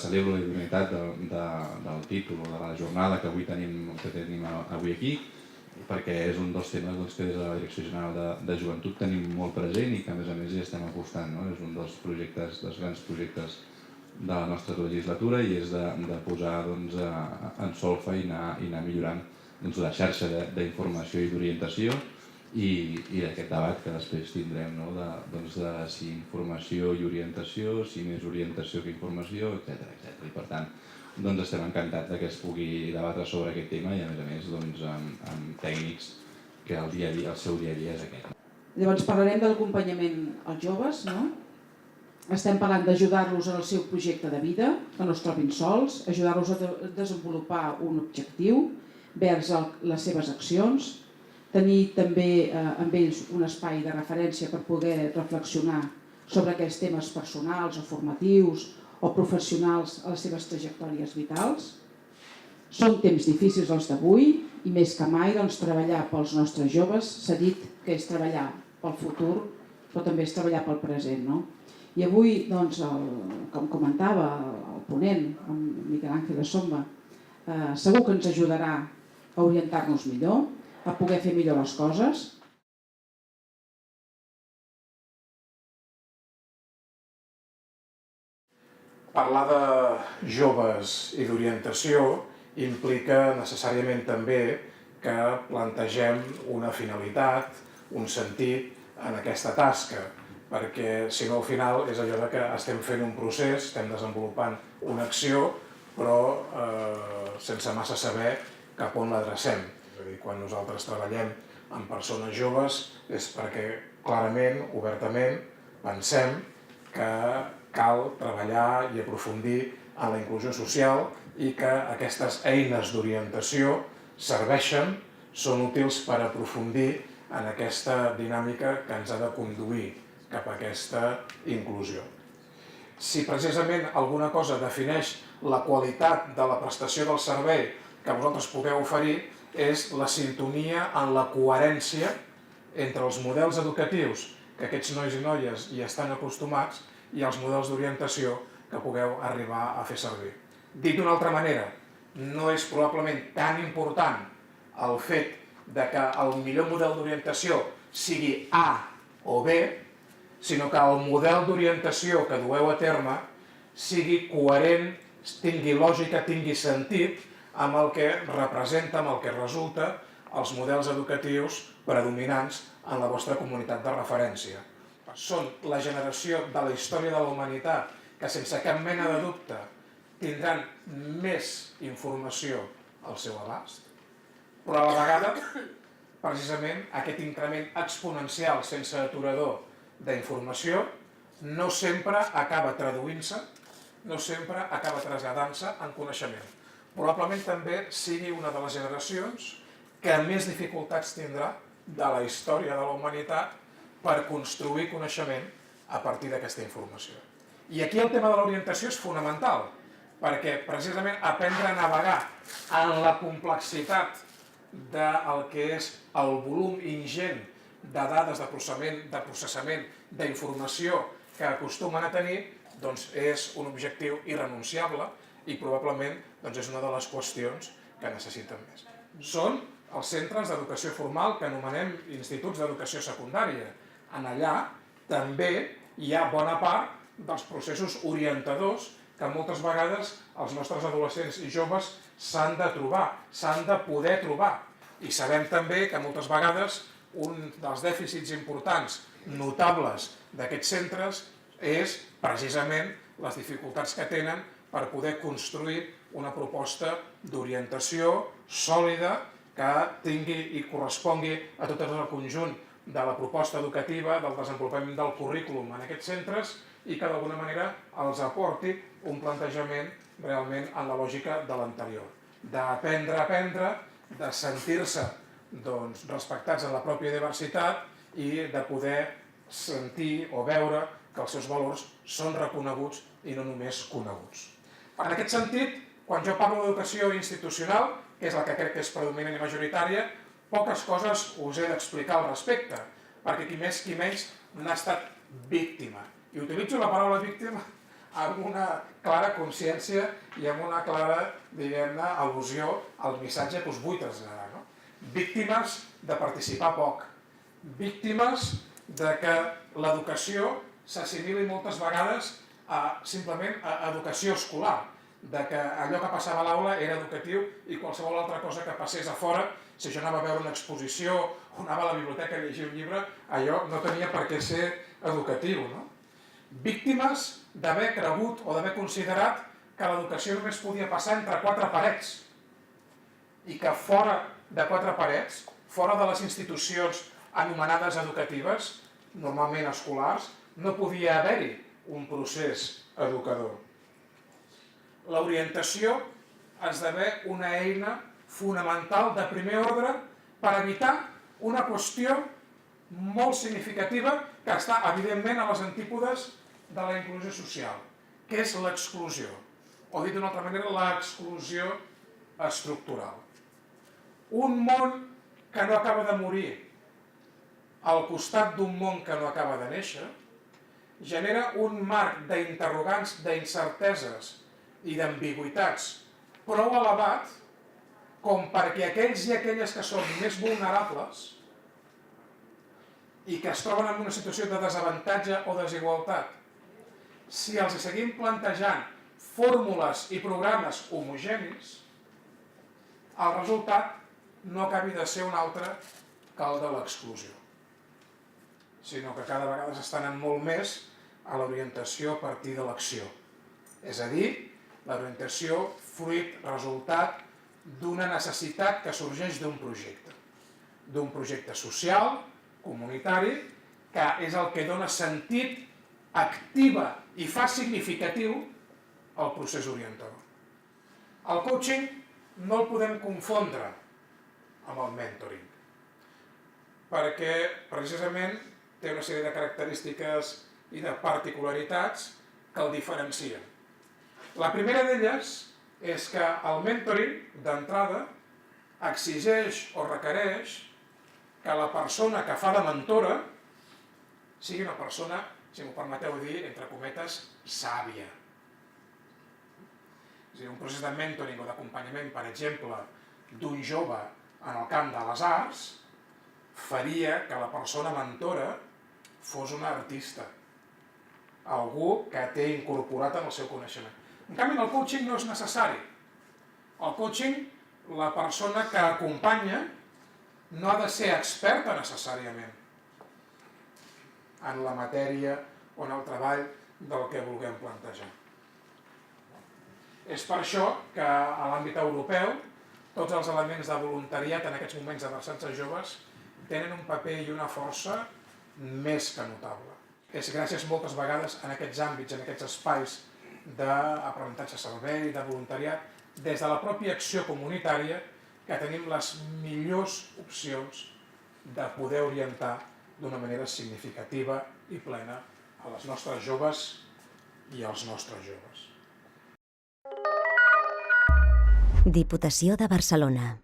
Celebro la idoneïtat del títol o de la jornada que tenim avui aquí, perquè és un dels temes que des de la Direcció General de Joventut tenim molt present i que a més hi estem apostant. És un dels grans projectes de la nostra legislatura i és de posar en solfa i anar millorant la xarxa d'informació i d'orientació i d'aquest debat que després tindrem de si informació i orientació, si més orientació que informació, etc. I per tant estem encantats que es pugui debatre sobre aquest tema i a més amb tècnics que el seu dia a dia és aquest. Llavors parlarem de l'acompanyament als joves, no? Estem parlant d'ajudar-los en el seu projecte de vida, que no es trobin sols, ajudar-los a desenvolupar un objectiu vers les seves accions, tenir també amb ells un espai de referència per poder reflexionar sobre aquells temes personals o formatius o professionals a les seves trajectòries vitals. Són temps difícils els d'avui i més que mai treballar pels nostres joves s'ha dit que és treballar pel futur però també és treballar pel present. I avui, com comentava el ponent, en Miquel Ángel Assomba, segur que ens ajudarà a orientar-nos millor, a poder fer millor les coses. Parlar de joves i d'orientació implica necessàriament també que plantegem una finalitat, un sentit en aquesta tasca, perquè si no al final és allò que estem fent un procés, estem desenvolupant una acció, però sense massa saber cap on l'adrecem. És a dir, quan nosaltres treballem amb persones joves és perquè clarament, obertament, pensem que cal treballar i aprofundir en la inclusió social i que aquestes eines d'orientació serveixen, són útils per aprofundir en aquesta dinàmica que ens ha de conduir cap a aquesta inclusió. Si precisament alguna cosa defineix la qualitat de la prestació del servei que vosaltres podeu oferir és la sintonia en la coherència entre els models educatius que aquests nois i noies hi estan acostumats i els models d'orientació que pugueu arribar a fer servir. Dit d'una altra manera, no és probablement tan important el fet que el millor model d'orientació sigui A o B, sinó que el model d'orientació que dueu a terme sigui coherent, tingui lògica, tingui sentit amb el que representa, amb el que resulta els models educatius predominants en la vostra comunitat de referència. Són la generació de la història de la humanitat que sense cap mena de dubte tindran més informació al seu abast, però a la vegada, precisament, aquest increment exponencial sense aturador d'informació no sempre acaba traduint-se, no sempre acaba traslladant-se en coneixement. Probablement també sigui una de les generacions que més dificultats tindrà de la història de la humanitat per construir coneixement a partir d'aquesta informació. I aquí el tema de l'orientació és fonamental, perquè precisament aprendre a navegar en la complexitat del que és el volum ingent de dades de processament d'informació que acostumen a tenir, és un objectiu irrenunciable i probablement és una de les qüestions que necessiten més. Són els centres d'educació formal que anomenem instituts d'educació secundària. En allà també hi ha bona part dels processos orientadors que moltes vegades els nostres adolescents i joves s'han de trobar, s'han de poder trobar. I sabem també que moltes vegades un dels dèficits importants, notables d'aquests centres és precisament les dificultats que tenen per poder construir una proposta d'orientació sòlida que tingui i correspongui a tot el conjunt de la proposta educativa, del desenvolupament del currículum en aquests centres i que d'alguna manera els aporti un plantejament realment en la lògica de l'anterior. D'aprendre a aprendre, de sentir-se respectats en la pròpia diversitat i de poder sentir o veure que els seus valors són reconeguts i no només coneguts. En aquest sentit, quan jo parlo d'educació institucional, que és la que crec que és predominant i majoritària, poques coses us he d'explicar al respecte, perquè qui més qui menys n'ha estat víctima. I utilitzo la paraula víctima amb una clara consciència i amb una clara, diguem-ne, al·lusió al missatge que us vull traslladar, no? Víctimes de participar poc, víctimes de que l'educació s'assimili moltes vegades simplement a educació escolar, de que allò que passava a l'aula era educatiu i qualsevol altra cosa que passés a fora, si jo anava a veure una exposició o anava a la biblioteca a llegir un llibre, allò no tenia per què ser educatiu, no? Víctimes d'haver cregut o d'haver considerat que l'educació només podia passar entre quatre parets i que fora de quatre parets, fora de les institucions anomenades educatives, normalment escolars, no podia haver-hi un procés educador. L'orientació esdevé una eina fonamental de primer ordre per evitar una qüestió molt significativa que està, evidentment, a les antípodes de la inclusió social, que és l'exclusió, o dit d'una altra manera, l'exclusió estructural. Un món que no acaba de morir al costat d'un món que no acaba de néixer genera un marc d'interrogants, d'incerteses i d'ambigüitats prou elevat com perquè aquells i aquelles que són més vulnerables i que es troben en una situació de desavantatge o desigualtat, si els seguim plantejant fórmules i programes homogenis, el resultat no acabi de ser un altre que el de l'exclusió, sinó que cada vegada s'està anant molt més a l'orientació a partir de l'acció. És a dir, l'orientació fruit, resultat d'una necessitat que sorgeix d'un projecte social, comunitari, que és el que dona sentit, activa i fa significatiu el procés orientador. El coaching no el podem confondre amb el mentoring, perquè precisament té una sèrie de característiques i de particularitats que el diferencien. La primera d'elles és que el mentoring, d'entrada, exigeix o requereix que la persona que fa de mentora sigui una persona, si m'ho permeteu dir, entre cometes, sàvia. És a dir, un procés de mentoring o d'acompanyament, per exemple, d'un jove en el camp de les arts, faria que la persona mentora fos una artista, algú que té incorporat en el seu coneixement. En canvi, en el coaching no és necessari. El coaching, la persona que acompanya, no ha de ser experta necessàriament en la matèria o en el treball del que vulguem plantejar. És per això que a l'àmbit europeu tots els elements de voluntariat en aquests moments adreçats a joves tenen un paper i una força més que notable. És gràcies moltes vegades en aquests àmbits, en aquests espais d'aprenentatge servei, de voluntariat, des de la pròpia acció comunitària, que tenim les millors opcions de poder orientar d'una manera significativa i plena a les nostres joves i als nostres joves. Diputació de Barcelona.